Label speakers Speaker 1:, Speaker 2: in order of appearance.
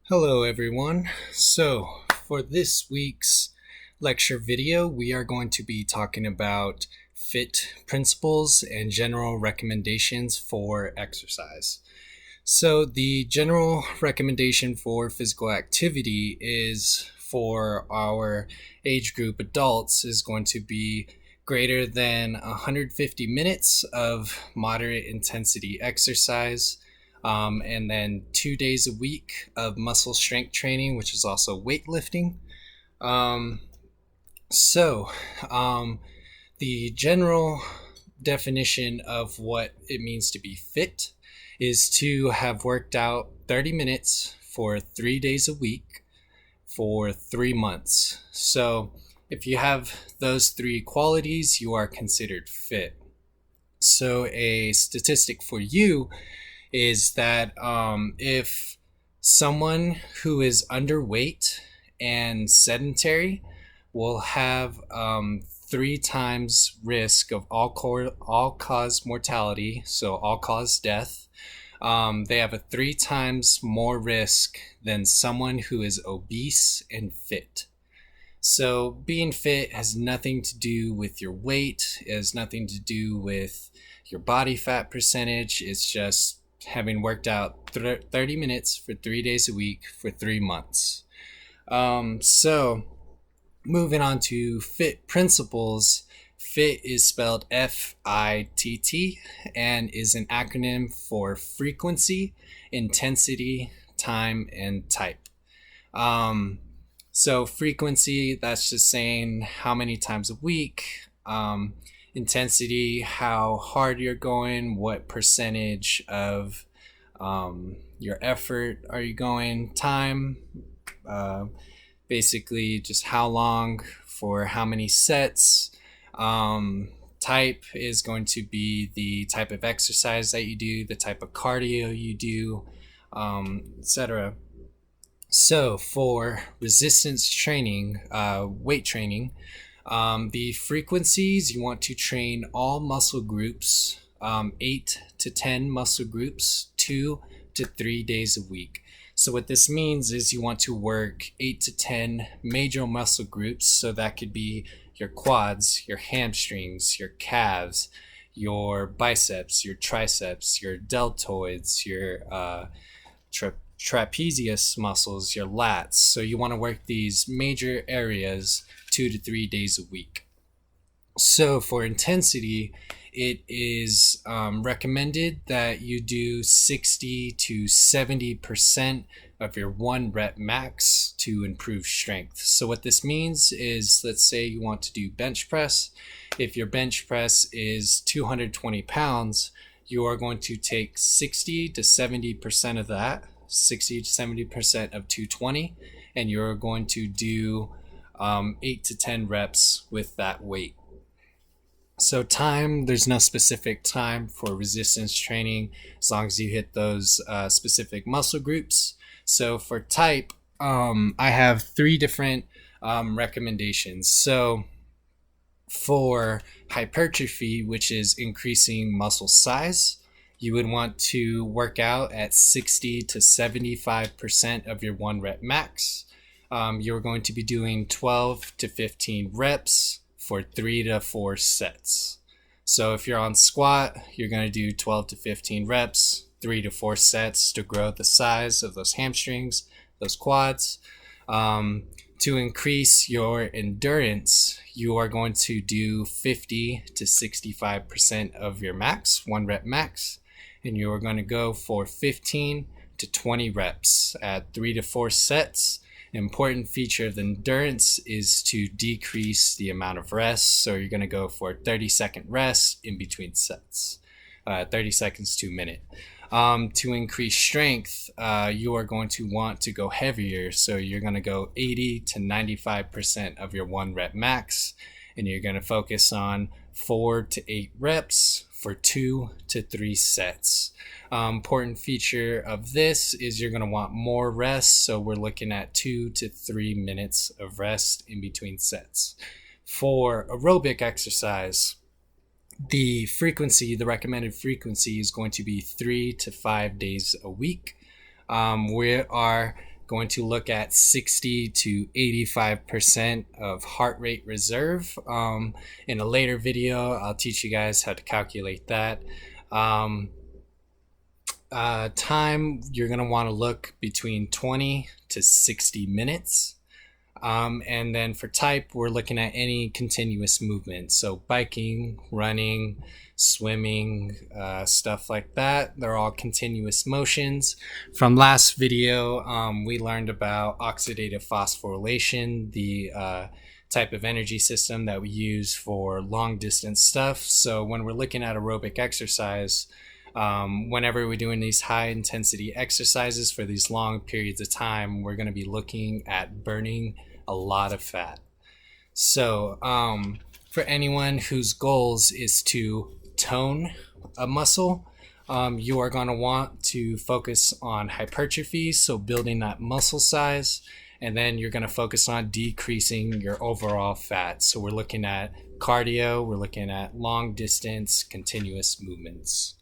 Speaker 1: Hello everyone. So for this week's lecture video, we are going to be talking about FITT principles and general recommendations for exercise. So the general recommendation for physical activity is for our age group adults is going to be greater than 150 minutes of moderate intensity exercise, and then 2 days a week of muscle strength training, which is also weightlifting. Um, so, um, the general definition of what it means to be fit is to have worked out 30 minutes for 3 days a week for 3 months. So, if you have those three qualities, you are considered fit. So, a statistic for you is that if someone who is underweight and sedentary will have 3 times risk of all cause mortality, so all cause death. They have a 3 times more risk than someone who is obese and fit. So being fit has nothing to do with your weight. It has nothing to do with your body fat percentage. It's just having worked out 30 minutes for 3 days a week for 3 months. So moving on to FITT principles. FITT is spelled FITT and is an acronym for frequency, intensity, time, and type. So frequency, that's just saying how many times a week. Intensity, how hard you're going, what percentage of your effort are you going. Time, basically just how long for how many sets. Type is going to be the type of exercise that you do, the type of cardio you do, etc. So for resistance training, weight training, the frequencies, you want to train all muscle groups, 8 to 10 muscle groups, 2 to 3 days a week. So what this means is you want to work 8 to 10 major muscle groups. So that could be your quads, your hamstrings, your calves, your biceps, your triceps, your deltoids, your trapezius muscles, your lats. So you want to work these major areas 2 to 3 days a week. So for intensity, it is recommended that you do 60 to 70% of your 1 rep max to improve strength. So what this means is, let's say you want to do bench press. If your bench press is 220 pounds, you are going to take 60 to 70% of that, 60 to 70% of 220, and you're going to do 8 to 10 reps with that weight. So time, there's no specific time for resistance training as long as you hit those specific muscle groups. So for type, I have 3 different recommendations. So for hypertrophy, which is increasing muscle size, you would want to work out at 60 to 75% of your 1 rep max. You're going to be doing 12 to 15 reps for 3 to 4 sets. So if you're on squat, you're going to do 12 to 15 reps, 3 to 4 sets to grow the size of those hamstrings, those quads. To increase your endurance, you are going to do 50 to 65% of your max, 1 rep max, and you are going to go for 15 to 20 reps at 3 to 4 sets. An important feature of the endurance is to decrease the amount of rest. So you're going to go for a 30-second rest in between sets, 30 seconds to a minute. To increase strength, you are going to want to go heavier. So you're going to go 80 to 95% of your 1 rep max, and you're going to focus on 4 to 8 reps for 2 to 3 sets. Important feature of this is you're going to want more rest. So we're looking at 2 to 3 minutes of rest in between sets. For aerobic exercise, the recommended frequency is going to be 3 to 5 days a week. We are going to look at 60 to 85% of heart rate reserve. In a later video, I'll teach you guys how to calculate that. Time, you're going to want to look between 20 to 60 minutes. And then for type, we're looking at any continuous movement. So biking, running, swimming, stuff like that. They're all continuous motions. From last video, we learned about oxidative phosphorylation, the type of energy system that we use for long distance stuff. So when we're looking at aerobic exercise, whenever we're doing these high intensity exercises for these long periods of time, we're going to be looking at burning a lot of fat. So for anyone whose goals is to tone a muscle, you are going to want to focus on hypertrophy, so building that muscle size, and then you're going to focus on decreasing your overall fat. So we're looking at cardio, we're looking at long distance continuous movements.